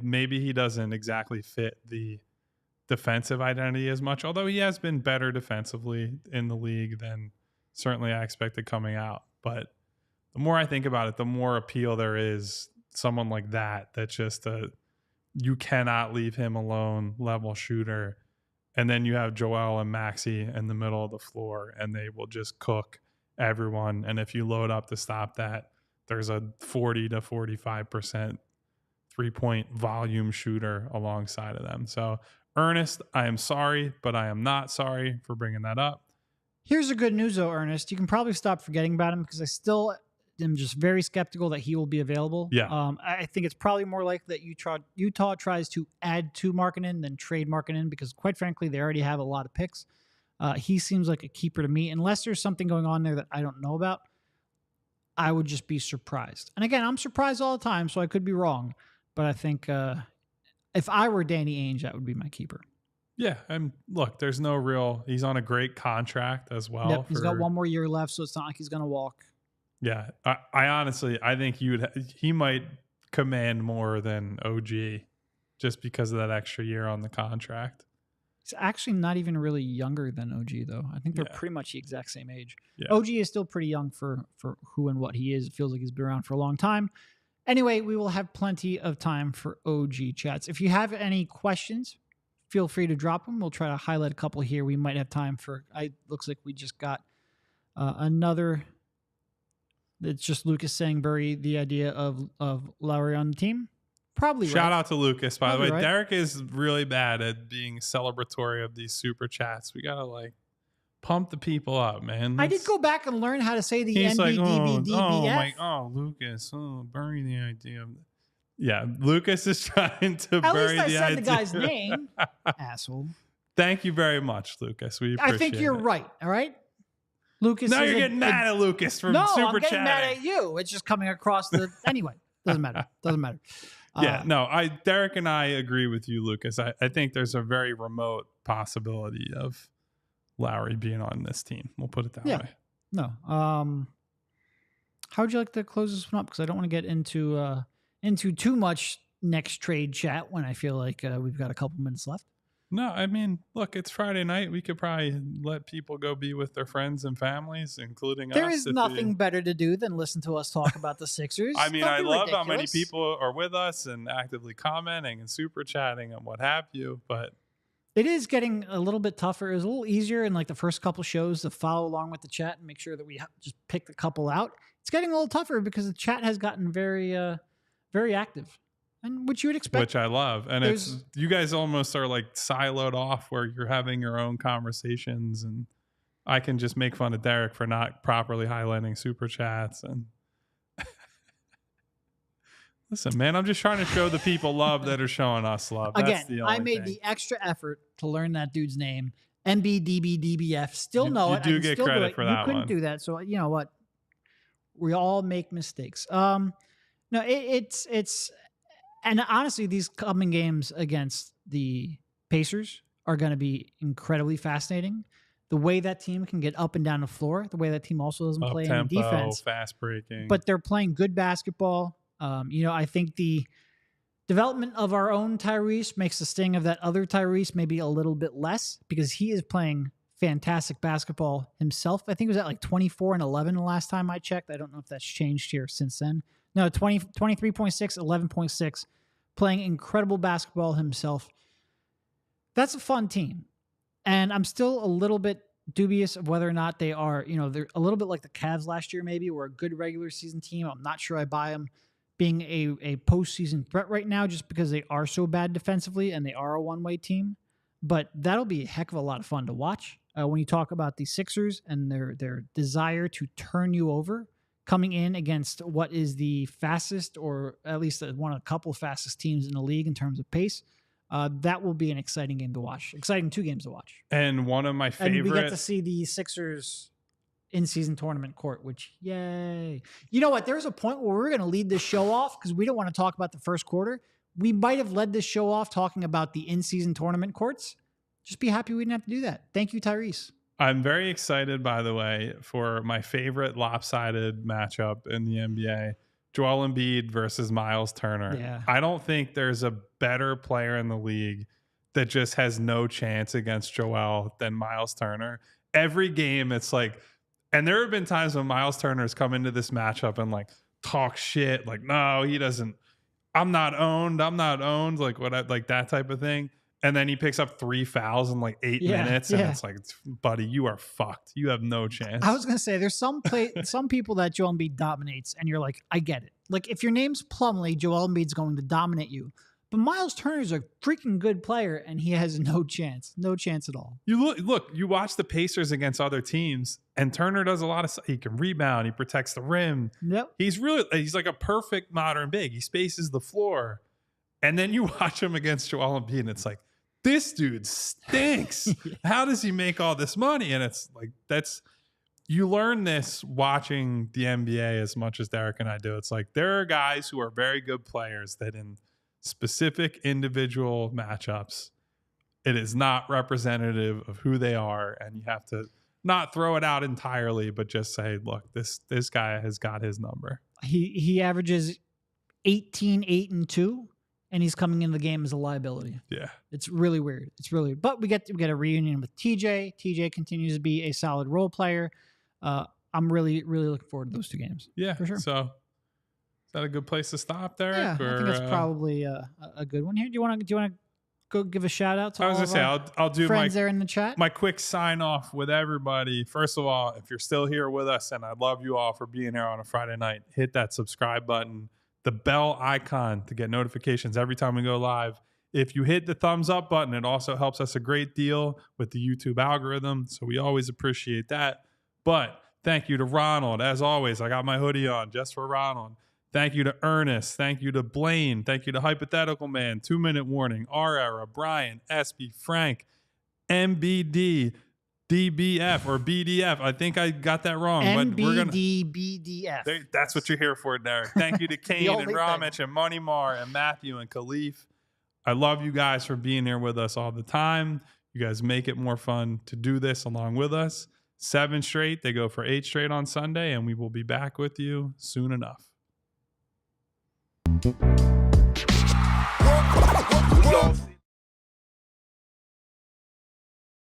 maybe he doesn't exactly fit the defensive identity as much, although he has been better defensively in the league than certainly I expected coming out. But the more I think about it, the more appeal there is. Someone like that's just you cannot leave him alone level shooter. And then you have Joel and Maxey in the middle of the floor, and they will just cook everyone. And if you load up to stop that, there's a 40 to 45% 3-point volume shooter alongside of them. So, Ernest, I am sorry, but I am not sorry for bringing that up. Here's the good news, though, Ernest. You can probably stop forgetting about him, because I still am just very skeptical that he will be available. Yeah. I think it's probably more likely that Utah tries to add to Markkanen than trade Markkanen, because quite frankly, they already have a lot of picks. He seems like a keeper to me. Unless there's something going on there that I don't know about, I would just be surprised. And again, I'm surprised all the time, so I could be wrong. But I think if I were Danny Ainge, that would be my keeper. Yeah, and look, there's no real. He's on a great contract as well. Yep, he's got one more year left, so it's not like he's going to walk. Yeah, I honestly, I think he might command more than OG just because of that extra year on the contract. He's actually not even really younger than OG, though. I think they're pretty much the exact same age. Yeah. OG is still pretty young for who and what he is. It feels like he's been around for a long time. Anyway, we will have plenty of time for OG chats. If you have any questions, feel free to drop them. We'll try to highlight a couple here. We might have time for. Looks like we just got another. It's just Lucas saying bury the idea of Lauri on the team. Probably Shout out to Lucas, by the way. Right. Derek is really bad at being celebratory of these super chats. We got to pump the people up, man. I did go back and learn how to say the He's NBDBDBF. Lucas, bury the idea. Yeah, Lucas is trying to At bury least I the said idea. the guy's name, asshole. Thank you very much, Lucas. We appreciate it. I think you're right, all right? Lucas. Now you're getting mad at Lucas for no, super I'm getting chatting. mad at you. It's just coming across the anyway. Doesn't matter. Derek and I agree with you, Lucas. I think there's a very remote possibility of Lauri being on this team. We'll put it that way. No. How would you like to close this one up? Because I don't want to get into too much next trade chat when I feel like we've got a couple minutes left. No, I mean, look, it's Friday night. We could probably let people go be with their friends and families, including us. There is nothing better to do than listen to us talk about the Sixers. I mean, I love how many ridiculous. people are with us and actively commenting and super chatting and what have you, but it is getting a little bit tougher. It was a little easier in the first couple shows to follow along with the chat and make sure that we just pick a couple out. It's getting a little tougher because the chat has gotten very, very active. And which you would expect. Which I love. And it's you guys almost are siloed off where you're having your own conversations, and I can just make fun of Derek for not properly highlighting super chats. And listen, man, I'm just trying to show the people love that are showing us love. That's Again, I made the extra effort to learn that dude's name. MBDBDBF. Still know it. You do get credit for that one. You couldn't do that. So you know what? We all make mistakes. No, it's and honestly, these coming games against the Pacers are going to be incredibly fascinating. The way that team can get up and down the floor, the way that team also doesn't play any defense, fast breaking, but they're playing good basketball. I think the Development of our own Tyrese makes the sting of that other Tyrese maybe a little bit less because he is playing fantastic basketball himself. I think it was at like 24 and 11 the last time I checked. I don't know if that's changed here since then. No, 23.6, 11.6, playing incredible basketball himself. That's a fun team. And I'm still a little bit dubious of whether or not they are, they're a little bit like the Cavs last year maybe, were a good regular season team. I'm not sure I buy them being a postseason threat right now just because they are so bad defensively and they are a one-way team. But that'll be a heck of a lot of fun to watch. When you talk about the Sixers and their desire to turn you over, coming in against what is the fastest, or at least one of a couple fastest teams in the league in terms of pace, that will be an exciting game to watch. Exciting 2 games to watch. And one of my favorite... And we get to see the Sixers in-season tournament court, which, yay. You know what? There's a point where we're going to lead this show off because we don't want to talk about the first quarter. We might have led this show off talking about the in-season tournament courts. Just be happy we didn't have to do that. Thank you, Tyrese. I'm very excited, by the way, for my favorite lopsided matchup in the NBA, Joel Embiid versus Miles Turner. Yeah. I don't think there's a better player in the league that just has no chance against Joel than Miles Turner. Every game, it's like, and there have been times when Miles Turner's come into this matchup and like talk shit, like, no, he doesn't, I'm not owned, like like that type of thing. And then he picks up 3 fouls in like 8 minutes. And it's like, buddy, you are fucked. You have no chance. I was going to say, there's some people that Joel Embiid dominates, and you're like, I get it. Like, if your name's Plumlee, Joel Embiid's going to dominate you. But Miles Turner's a freaking good player, and he has no chance. No chance at all. You look, you watch the Pacers against other teams, and Turner does a lot of, he can rebound, he protects the rim. Yep. He's like a perfect modern big. He spaces the floor. And then you watch him against Joel Embiid, and it's like, this dude stinks. How does he make all this money? And it's like, you learn this watching the NBA as much as Derek and I do. It's like, there are guys who are very good players that in specific individual matchups, it is not representative of who they are. And you have to not throw it out entirely, but just say, look, this guy has got his number. He averages 18, 8, and 2. And he's coming into the game as a liability. Yeah. It's really weird. But we get a reunion with TJ. TJ continues to be a solid role player. I'm really, really looking forward to those 2 games. Yeah, for sure. So is that a good place to stop, Derek? Yeah, I think that's probably a good one here. Do you want to go give a shout out to all of our I'll do friends there in the chat? My quick sign off with everybody. First of all, if you're still here with us, and I love you all for being here on a Friday night, hit that subscribe button, the bell icon to get notifications every time we go live. If you hit the thumbs up button, it also helps us a great deal with the YouTube algorithm. So we always appreciate that. But thank you to Ronald. As always, I got my hoodie on just for Ronald. Thank you to Ernest. Thank you to Blaine. Thank you to Hypothetical Man, 2 Minute Warning, R Era, Brian, SB, Frank, MBD, DBF or BDF. I think I got that wrong. MBDBDF. That's what you're here for, Derek. Thank you to Kane and Ramich and Moneymar and Matthew and Khalif. I love you guys for being here with us all the time. You guys make it more fun to do this along with us. 7 straight. They go for 8 straight on Sunday, and we will be back with you soon enough. We all see